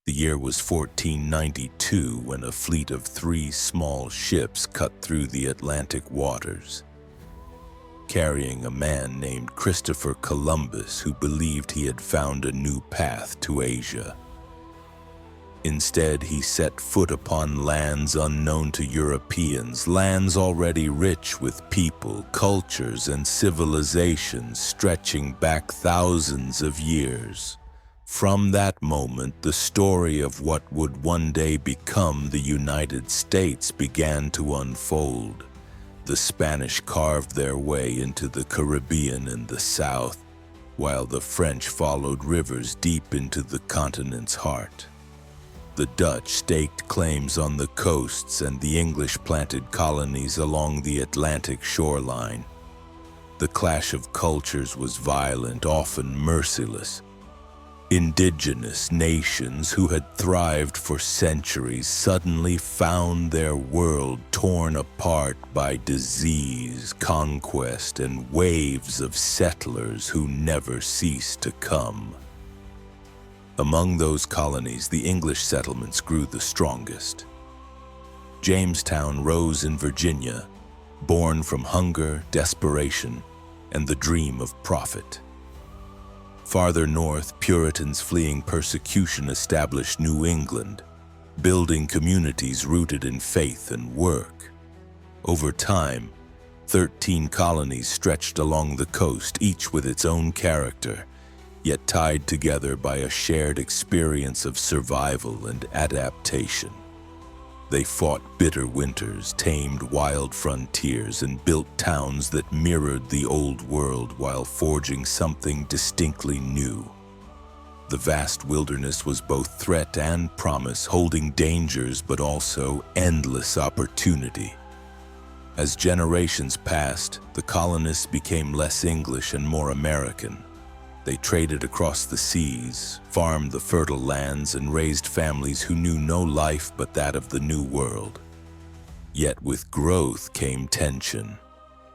The year was 1492 when a fleet of 3 small ships cut through the Atlantic waters, carrying a man named Christopher Columbus who believed he had found a new path to Asia. Instead, he set foot upon lands unknown to Europeans, lands already rich with people, cultures, and civilizations stretching back thousands of years. From that moment, the story of what would one day become the United States began to unfold. The Spanish carved their way into the Caribbean and the South, while the French followed rivers deep into the continent's heart. The Dutch staked claims on the coasts and the English planted colonies along the Atlantic shoreline. The clash of cultures was violent, often merciless. Indigenous nations who had thrived for centuries suddenly found their world torn apart by disease, conquest, and waves of settlers who never ceased to come. Among those colonies, the English settlements grew the strongest. Jamestown rose in Virginia, born from hunger, desperation, and the dream of profit. Farther north, Puritans fleeing persecution established New England, building communities rooted in faith and work. Over time, 13 colonies stretched along the coast, each with its own character, yet tied together by a shared experience of survival and adaptation. They fought bitter winters, tamed wild frontiers, and built towns that mirrored the old world while forging something distinctly new. The vast wilderness was both threat and promise, holding dangers but also endless opportunity. As generations passed, the colonists became less English and more American. They traded across the seas, farmed the fertile lands, and raised families who knew no life but that of the New World. Yet with growth came tension.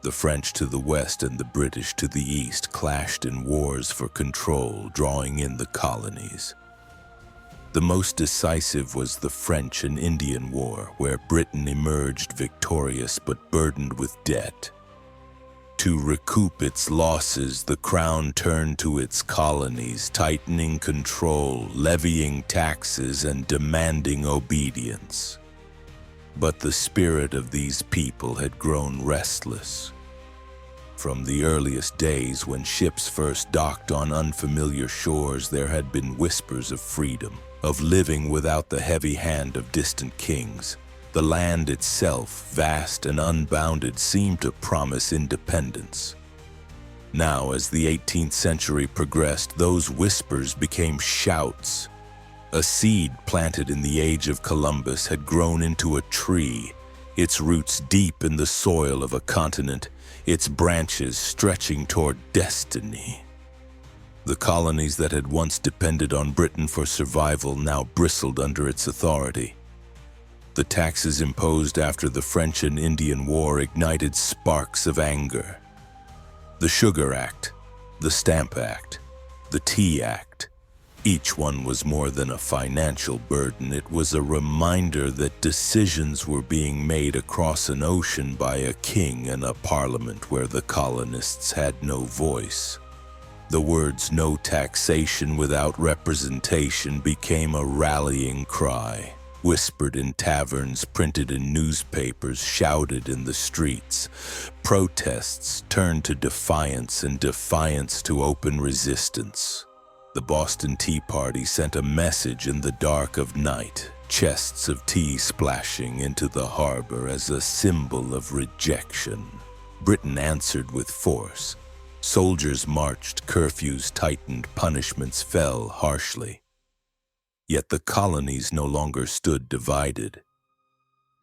The French to the west and the British to the east clashed in wars for control, drawing in the colonies. The most decisive was the French and Indian War, where Britain emerged victorious but burdened with debt. To recoup its losses, the crown turned to its colonies, tightening control, levying taxes, and demanding obedience. But the spirit of these people had grown restless. From the earliest days when ships first docked on unfamiliar shores, there had been whispers of freedom, of living without the heavy hand of distant kings. The land itself, vast and unbounded, seemed to promise independence. Now, as the 18th century progressed, those whispers became shouts. A seed planted in the age of Columbus had grown into a tree, its roots deep in the soil of a continent, its branches stretching toward destiny. The colonies that had once depended on Britain for survival now bristled under its authority. The taxes imposed after the French and Indian War ignited sparks of anger. The Sugar Act, the Stamp Act, the Tea Act, each one was more than a financial burden. It was a reminder that decisions were being made across an ocean by a king and a parliament where the colonists had no voice. The words "no taxation without representation" became a rallying cry. Whispered in taverns, printed in newspapers, shouted in the streets. Protests turned to defiance and defiance to open resistance. The Boston Tea Party sent a message in the dark of night, chests of tea splashing into the harbor as a symbol of rejection. Britain answered with force. Soldiers marched, curfews tightened, punishments fell harshly. Yet the colonies no longer stood divided.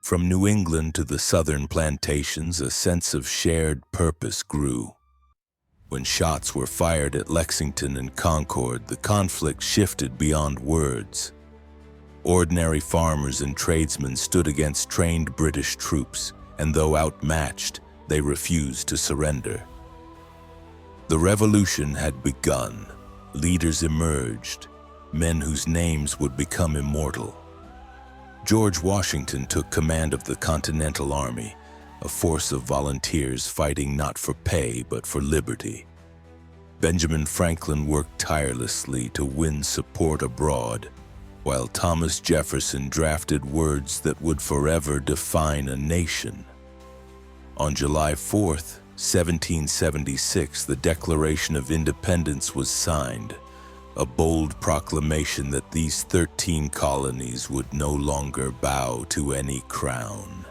From New England to the southern plantations, a sense of shared purpose grew. When shots were fired at Lexington and Concord, the conflict shifted beyond words. Ordinary farmers and tradesmen stood against trained British troops, and though outmatched, they refused to surrender. The revolution had begun. Leaders emerged. men whose names would become immortal. George Washington took command of the Continental Army, a force of volunteers fighting not for pay but for liberty. Benjamin Franklin worked tirelessly to win support abroad, while Thomas Jefferson drafted words that would forever define a nation. On July 4th, 1776, the Declaration of Independence was signed, a bold proclamation that these 13 colonies would no longer bow to any crown.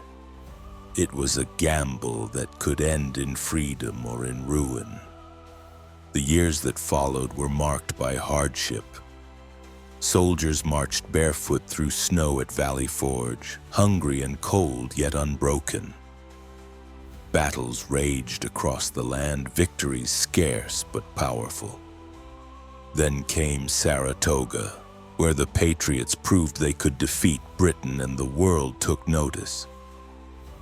It was a gamble that could end in freedom or in ruin. The years that followed were marked by hardship. Soldiers marched barefoot through snow at Valley Forge, hungry and cold yet unbroken. Battles raged across the land, victories scarce but powerful. Then came Saratoga, where the Patriots proved they could defeat Britain and the world took notice.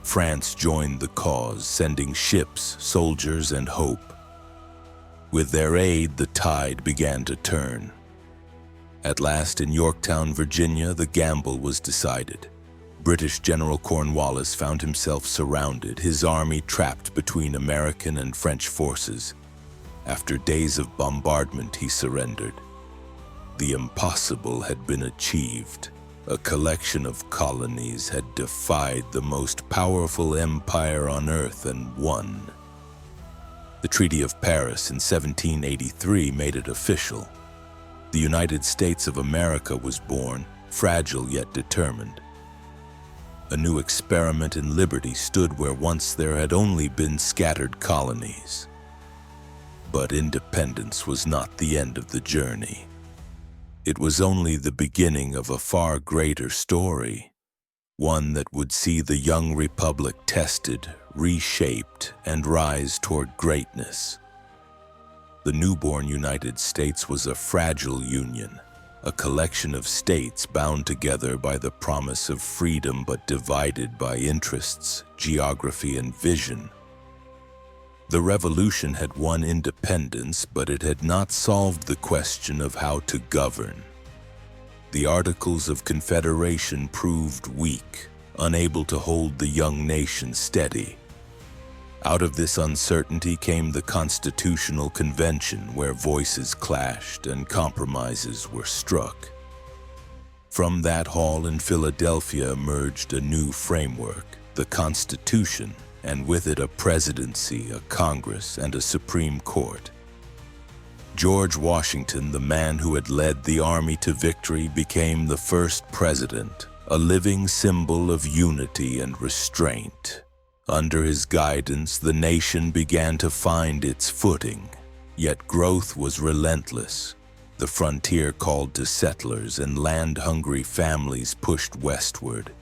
France joined the cause, sending ships, soldiers, and hope. With their aid, the tide began to turn. At last, in Yorktown, Virginia, the gamble was decided. British General Cornwallis found himself surrounded, his army trapped between American and French forces. After days of bombardment, he surrendered. The impossible had been achieved. A collection of colonies had defied the most powerful empire on earth and won. The Treaty of Paris in 1783 made it official. The United States of America was born, fragile yet determined. A new experiment in liberty stood where once there had only been scattered colonies. But independence was not the end of the journey. It was only the beginning of a far greater story, one that would see the young republic tested, reshaped, and rise toward greatness. The newborn United States was a fragile union, a collection of states bound together by the promise of freedom but divided by interests, geography, and vision. The revolution had won independence, but it had not solved the question of how to govern. The Articles of Confederation proved weak, unable to hold the young nation steady. Out of this uncertainty came the Constitutional Convention, where voices clashed and compromises were struck. From that hall in Philadelphia emerged a new framework, the Constitution, and with it a presidency, a Congress, and a Supreme Court. George Washington, the man who had led the army to victory, became the first president, a living symbol of unity and restraint. Under his guidance, the nation began to find its footing, yet growth was relentless. The frontier called to settlers, and land-hungry families pushed westward.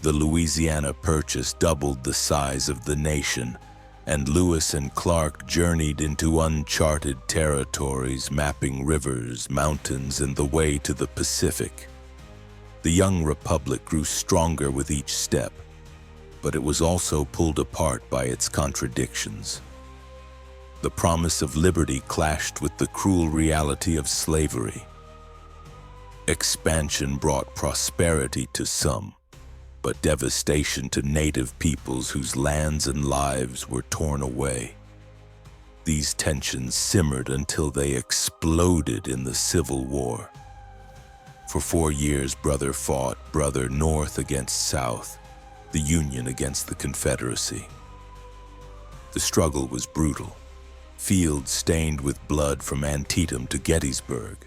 The Louisiana Purchase doubled the size of the nation, and Lewis and Clark journeyed into uncharted territories, mapping rivers, mountains, and the way to the Pacific. The young republic grew stronger with each step, but it was also pulled apart by its contradictions. The promise of liberty clashed with the cruel reality of slavery. Expansion brought prosperity to some, but devastation to native peoples whose lands and lives were torn away. These tensions simmered until they exploded in the Civil War. For 4 years, brother fought brother, North against South, the Union against the Confederacy. The struggle was brutal, fields stained with blood from Antietam to Gettysburg.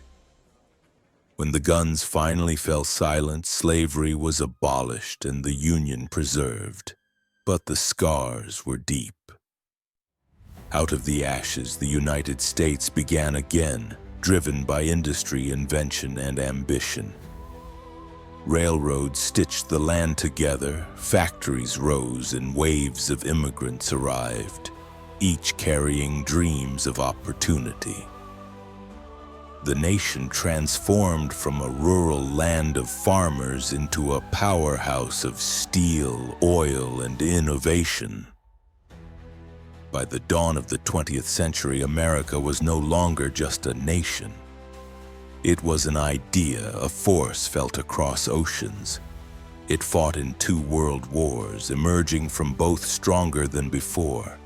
When the guns finally fell silent, slavery was abolished and the Union preserved. But the scars were deep. Out of the ashes, the United States began again, driven by industry, invention, and ambition. Railroads stitched the land together, factories rose, and waves of immigrants arrived, each carrying dreams of opportunity. The nation transformed from a rural land of farmers into a powerhouse of steel, oil, and innovation. By the dawn of the 20th century, America was no longer just a nation. It was an idea, a force felt across oceans. It fought in 2 world wars, emerging from both stronger than before.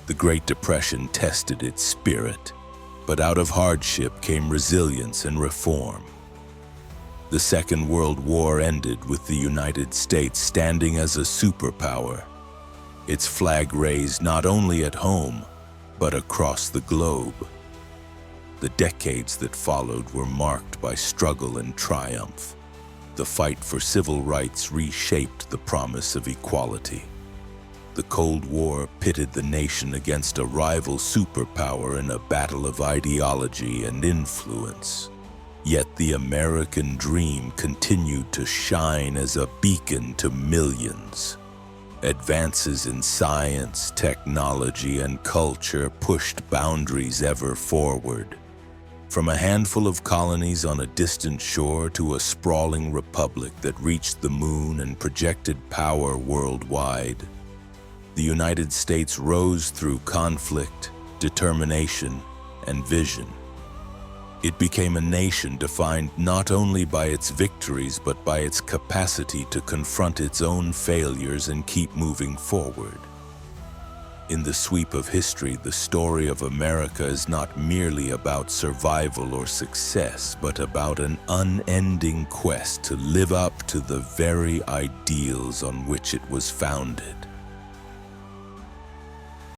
The Great Depression tested its spirit, but out of hardship came resilience and reform. The Second World War ended with the United States standing as a superpower, its flag raised not only at home, but across the globe. The decades that followed were marked by struggle and triumph. The fight for civil rights reshaped the promise of equality. The Cold War pitted the nation against a rival superpower in a battle of ideology and influence. Yet the American dream continued to shine as a beacon to millions. Advances in science, technology, and culture pushed boundaries ever forward. From a handful of colonies on a distant shore to a sprawling republic that reached the moon and projected power worldwide, the United States rose through conflict, determination, and vision. It became a nation defined not only by its victories but by its capacity to confront its own failures and keep moving forward. In the sweep of history, the story of America is not merely about survival or success, but about an unending quest to live up to the very ideals on which it was founded.